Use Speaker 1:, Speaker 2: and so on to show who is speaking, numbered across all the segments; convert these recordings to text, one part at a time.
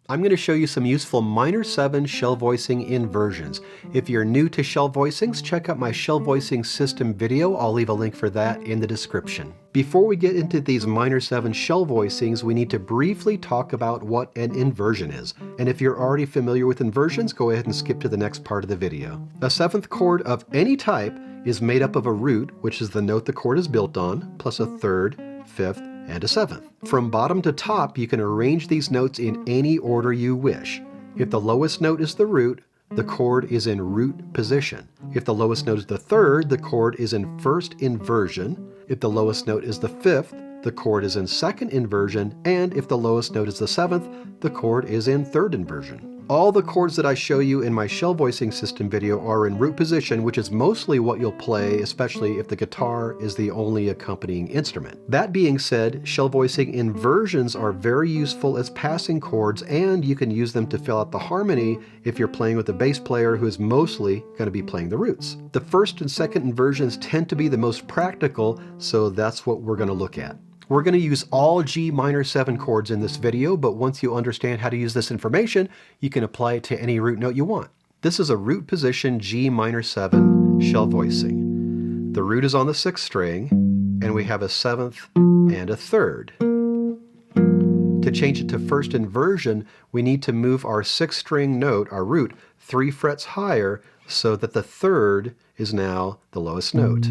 Speaker 1: I'm going to show you some useful minor 7 shell voicing inversions. If you're new to shell voicings, check out my shell voicing system video. I'll leave a link for that in the description. Before we get into these minor 7 shell voicings, we need to briefly talk about what an inversion is. And if you're already familiar with inversions, go ahead and skip to the next part of the video. A 7th chord of any type is made up of a root, which is the note the chord is built on, plus a 3rd, 5th, and a 7th. From bottom to top, you can arrange these notes in any order you wish. If the lowest note is the root, the chord is in root position. If the lowest note is the 3rd, the chord is in 1st inversion. If the lowest note is the 5th, the chord is in 2nd inversion. And if the lowest note is the 7th, the chord is in 3rd inversion. All the chords that I show you in my shell voicing system video are in root position, which is mostly what you'll play, especially if the guitar is the only accompanying instrument. That being said, shell voicing inversions are very useful as passing chords, and you can use them to fill out the harmony if you're playing with a bass player who is mostly going to be playing the roots. The 1st and 2nd inversions tend to be the most practical, so that's what we're going to look at. We're going to use all G minor 7 chords in this video, but once you understand how to use this information, you can apply it to any root note you want. This is a root position G minor 7 shell voicing. The root is on the 6th string, and we have a 7th and a 3rd. To change it to 1st inversion, we need to move our 6th string note, our root, 3 frets higher so that the 3rd is now the lowest note.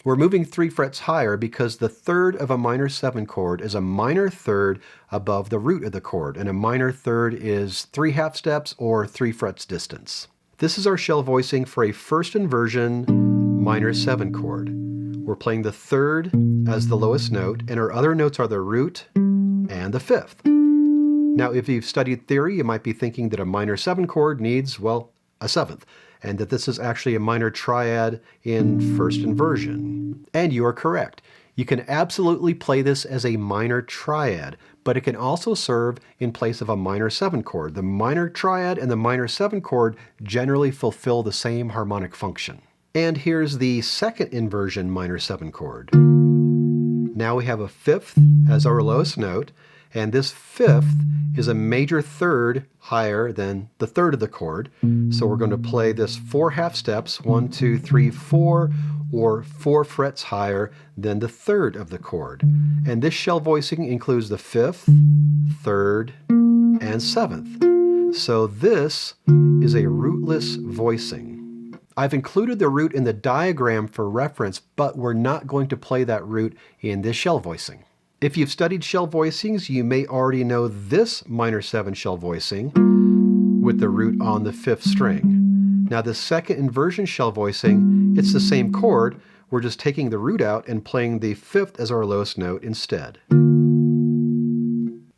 Speaker 1: We're moving 3 frets higher because the 3rd of a minor 7 chord is a minor 3rd above the root of the chord, and a minor 3rd is 3 half steps or 3 frets distance. This is our shell voicing for a 1st inversion minor 7 chord. We're playing the 3rd as the lowest note, and our other notes are the root and the 5th. Now, if you've studied theory, you might be thinking that a minor 7 chord needs, well, a 7th, and that this is actually a minor triad in 1st inversion. And you are correct. You can absolutely play this as a minor triad, but it can also serve in place of a minor 7 chord. The minor triad and the minor 7 chord generally fulfill the same harmonic function. And here's the 2nd inversion minor 7 chord. Now we have a 5th as our lowest note, and this 5th is a major 3rd higher than the 3rd of the chord. So we're going to play this 4 half steps, 1, 2, 3, 4, or 4 frets higher than the 3rd of the chord. And this shell voicing includes the 5th, 3rd, and 7th. So this is a rootless voicing. I've included the root in the diagram for reference, but we're not going to play that root in this shell voicing. If you've studied shell voicings, you may already know this minor 7 shell voicing with the root on the 5th string. Now the 2nd inversion shell voicing, it's the same chord, we're just taking the root out and playing the 5th as our lowest note instead.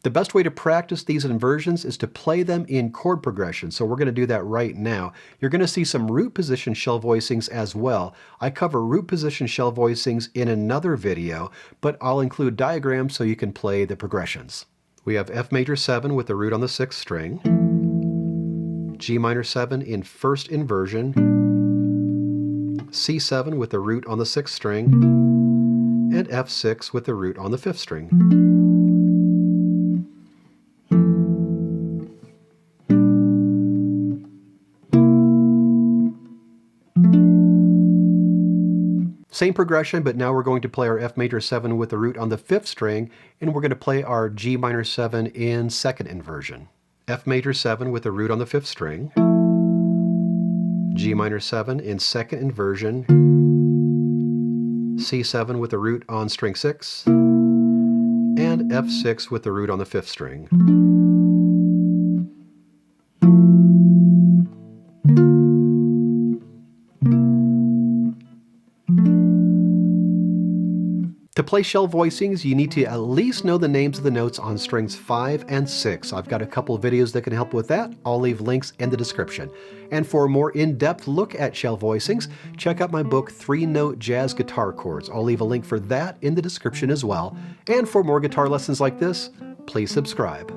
Speaker 1: The best way to practice these inversions is to play them in chord progression, so we're going to do that right now. You're going to see some root position shell voicings as well. I cover root position shell voicings in another video, but I'll include diagrams so you can play the progressions. We have F major 7 with the root on the 6th string, G minor 7 in 1st inversion, C7 with the root on the 6th string, and F6 with the root on the 5th string. Same progression, but now we're going to play our F major 7 with the root on the 5th string, and we're going to play our G minor 7 in 2nd inversion. F major 7 with the root on the 5th string, G minor 7 in 2nd inversion, C7 with the root on string 6, and F6 with the root on the 5th string. To play shell voicings, you need to at least know the names of the notes on strings 5 and 6. I've got a couple of videos that can help with that. I'll leave links in the description. And for a more in-depth look at shell voicings, check out my book, 3-Note Jazz Guitar Chords. I'll leave a link for that in the description as well. And for more guitar lessons like this, please subscribe.